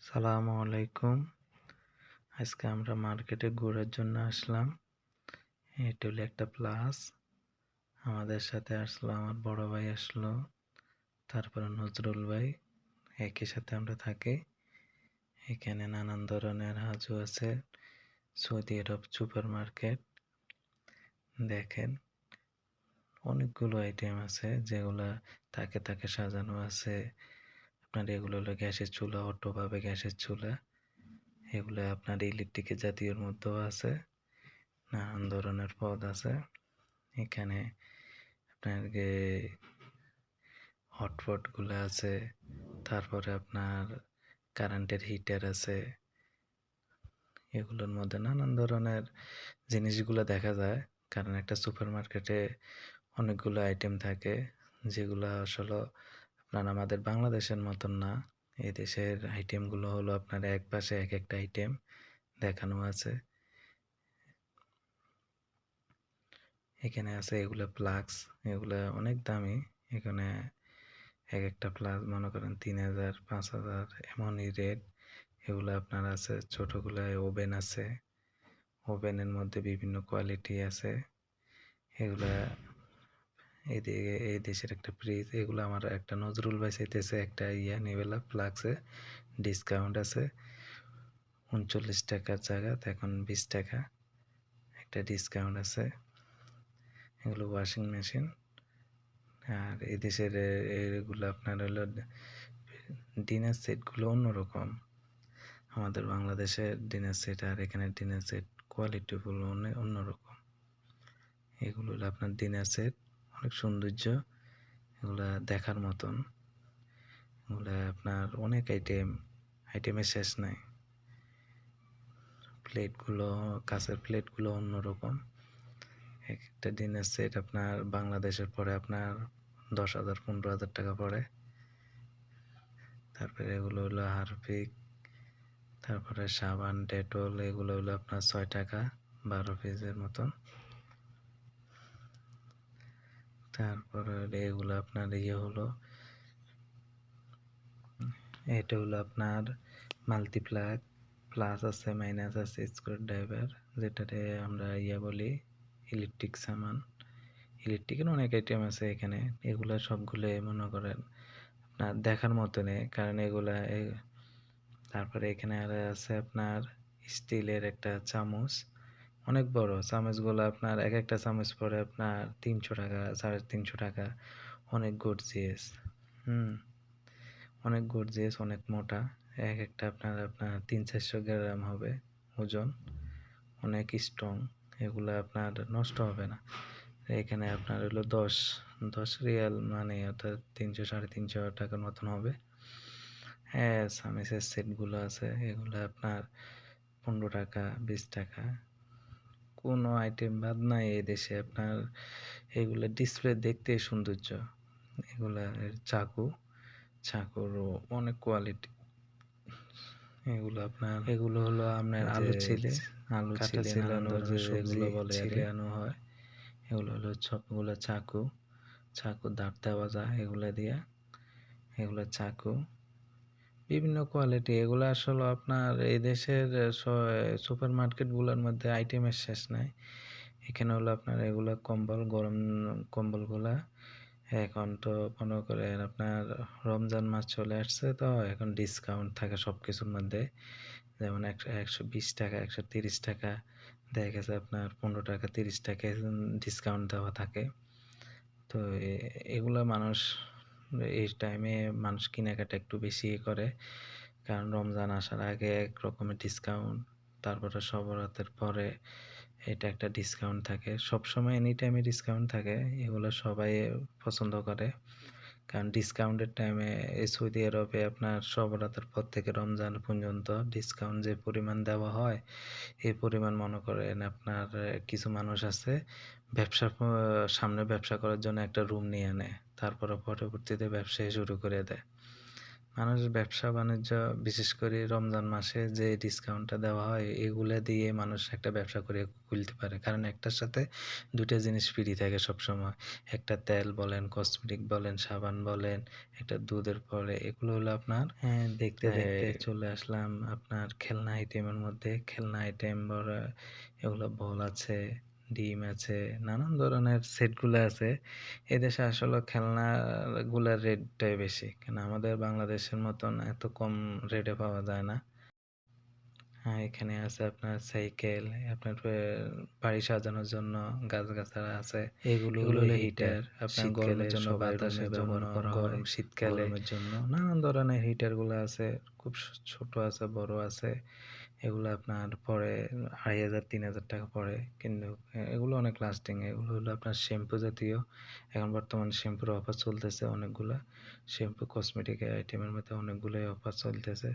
সালামু আলাইকুম। আজকে আমরা মার্কেটে ঘোরার জন্য আসলাম। এটা হলো একটা প্লাস। আমাদের সাথে আসলো আমার বড় ভাই আসলো, তারপরে নজরুল ভাই। একই সাথে আমরা থাকি। এখানে নানান ধরনের হাজু আছে। সৌদি আরব সুপার মার্কেট। দেখেন অনেকগুলো আইটেম আছে যেগুলা তাকে তাকে সাজানো আছে। আপনার এগুলো হলো গ্যাসের চুলা, অটোভাবে গ্যাসের চুলা। এগুলো আপনার ইলেকট্রিকের জাতীয়র মধ্যেও আছে। নানান ধরনের পদ আছে এখানে। আপনার হটপট গুলো আছে, তারপরে আপনার কারেন্টের হিটার আছে। এগুলোর মধ্যে নানান ধরনের জিনিসগুলো দেখা যায়, কারণ একটা সুপার মার্কেটে অনেকগুলো আইটেম থাকে যেগুলো আসলে আপনার আমাদের বাংলাদেশের মতন না। এই দেশের আইটেমগুলো হলো আপনার এক পাশে এক একটা আইটেম দেখানো আছে। এখানে আছে এগুলো প্লাগস, এগুলো অনেক দামি। এখানে এক একটা প্লাগ মনে করেন 3000 5000 এমনই রেট। এগুলো আপনার আছে ছোটগুলায় ওভেন আছে, ওভেনের মধ্যে বিভিন্ন কোয়ালিটি আছে। এগুলা এইদিকে এই দেশের একটা ফ্রিজ। এগুলো আমার একটা নজরুল ভাই চাইতেছে একটা নিবেলা প্লাগসে ডিসকাউন্ট আছে 39 টাকার জায়গাতে এখন 20 টাকা একটা ডিসকাউন্ট আছে। এগুলো ওয়াশিং মেশিন। আর এই দেশের এগুলো আপনার হলো ডিনার সেটগুলো অন্যরকম। আমাদের বাংলাদেশের ডিনার সেট আর এখানের ডিনার সেট কোয়ালিটিগুলো অনেক অন্যরকম। এগুলো হলো আপনার ডিনার সেট, অনেক সৌন্দর্য, এগুলা দেখার মতন। এগুলা আপনার অনেক আইটেমের শেষ নাই। প্লেটগুলো, কাঁচের প্লেটগুলো অন্যরকম। একটা ডিনার সেট আপনার বাংলাদেশের পরে আপনার 10,000 15,000 টাকা পড়ে। তারপরে এগুলো হলো হারপিক, তারপরে সাবান, ডেটল, এগুলো হলো আপনার 6 টাকা 12 পিসের মতন। তারপরে এগুলো আপনার হলো, এটা হলো আপনার মাল্টিপ্লাগ, প্লাস আছে মাইনাস আছে, স্ক্রু ড্রাইভার যেটাতে আমরা বলি ইলেকট্রিক সামান। ইলেকট্রিকের অনেক আইটেম আছে এখানে। এগুলা সবগুলো মনে করেন আপনার দেখার মতনই, কারণ এগুলা তারপরে এখানে আর আছে আপনার স্টিলের একটা চামচ, অনেক বড় চামচগুলো। আপনার এক একটা চামচ পড়ে আপনার 300 টাকা 350 টাকা। অনেক গর্জিয়াস, অনেক গর্জিয়াস, অনেক মোটা। এক একটা আপনার 300-400 গ্রাম হবে ওজন, অনেক স্ট্রং। এগুলো আপনার নষ্ট হবে না। এখানে আপনার হলো 10 রিয়াল, মানে অর্থাৎ 300 350 টাকার মতন হবে। হ্যাঁ, সামিসের সেটগুলো আছে, এগুলো আপনার 15 টাকা 20 টাকা। কোনো আইটেম বাদ নাই এই দেশে আপনার। এগুলো ডিসপ্লে দেখতে সৌন্দর্য। এগুলা চাকুরও অনেক কোয়ালিটি। এগুলো হলো আপনার আলু ছিলানোর যেগুলো বলে ছিলানো হয়। এগুলো হলো সবগুলো চাকু দাঁত দেওয়া যায় এগুলা দিয়া। এগুলো চাকু বিভিন্ন কোয়ালিটি। এগুলো আসলে আপনার এই দেশের সুপার মার্কেটগুলোর মধ্যে আইটেমের শেষ নাই। এখানে হলো আপনার এগুলা কম্বল, গরম কম্বলগুলা। এখন তো মনে করেন আপনার রমজান মাস চলে আসছে, তো এখন ডিসকাউন্ট থাকে সব কিছুর মধ্যে। যেমন 120 টাকা 130 টাকা দেখা গেছে আপনার 15 টাকা 30 টাকা ডিসকাউন্ট দেওয়া থাকে। তো এগুলা মানুষ এই টাইমে মানুষ কেনাকাটা একটু বেশি করে, কারণ রমজান আসার আগে এক রকমের ডিসকাউন্ট, তারপরে সব রাতের পরে এটা একটা ডিসকাউন্ট থাকে। সবসময় এনি টাইমে ডিসকাউন্ট থাকে। এগুলো সবাই পছন্দ করে, কারণ ডিসকাউন্টের টাইমে এই সৌদি আরবে আপনার সব রাতের পর থেকে রমজান পর্যন্ত ডিসকাউন্ট যে পরিমাণ দেওয়া হয়, এই পরিমাণ মনে করেন আপনার কিছু মানুষ আছে সামনে ব্যবসা করার জন্য একটা রুম নিয়ে নেয়, তারপরে পরবর্তীতে ব্যবসায় শুরু করে দেয়। মানুষ ব্যবসা-বাণিজ্য বিশেষ করে রমজান মাসে যে ডিসকাউন্টটা দেওয়া হয় এগুলা দিয়ে মানুষ একটা ব্যবসা করে খুলতে পারে। কারণ একটার সাথে ২ টা জিনিস ফ্রি থাকে সবসময়। একটা তেল বলেন, কসমেটিক বলেন, সাবান বলেন, একটা দুধের পরে এগুলো হলো আপনার দেখতে, দেখতে চলে আসলাম আপনার খেলনা আইটেমের মধ্যে। খেলনা আইটেম এগুলো বল আছে, ডিম আছে, নানান ধরনের সেটগুলা আছে। এদেশে আসলে খেলনাগুলার রেটটাই বেশি। কেন আমাদের বাংলাদেশের মতন এত কম রেটে পাওয়া যায় না। এখানে আছে আপনার সাইকেল, আপনার বাড়ি সাজানোর জন্য গাছগাছালি আছে। এগুলো হলো হিটার। আপনার গরমের জন্য বাতাসের জন্য গরম শীতকালে গরমের জন্য নানান ধরনের হিটারগুলো আছে। খুব ছোট আছে, বড় আছে। এগুলো আপনার পড়ে ২,৫০০ ৩,০০০ টাকা পড়ে। কিন্তু এগুলো অনেক লাস্টিং। এগুলো হলো আপনার শ্যাম্পু জাতীয়। এখন বর্তমানে শ্যাম্পুর অফার চলতেছে অনেকগুলা। শ্যাম্পু কসমেটিক আইটেমের মধ্যে অনেকগুলাই অফার চলতেছে।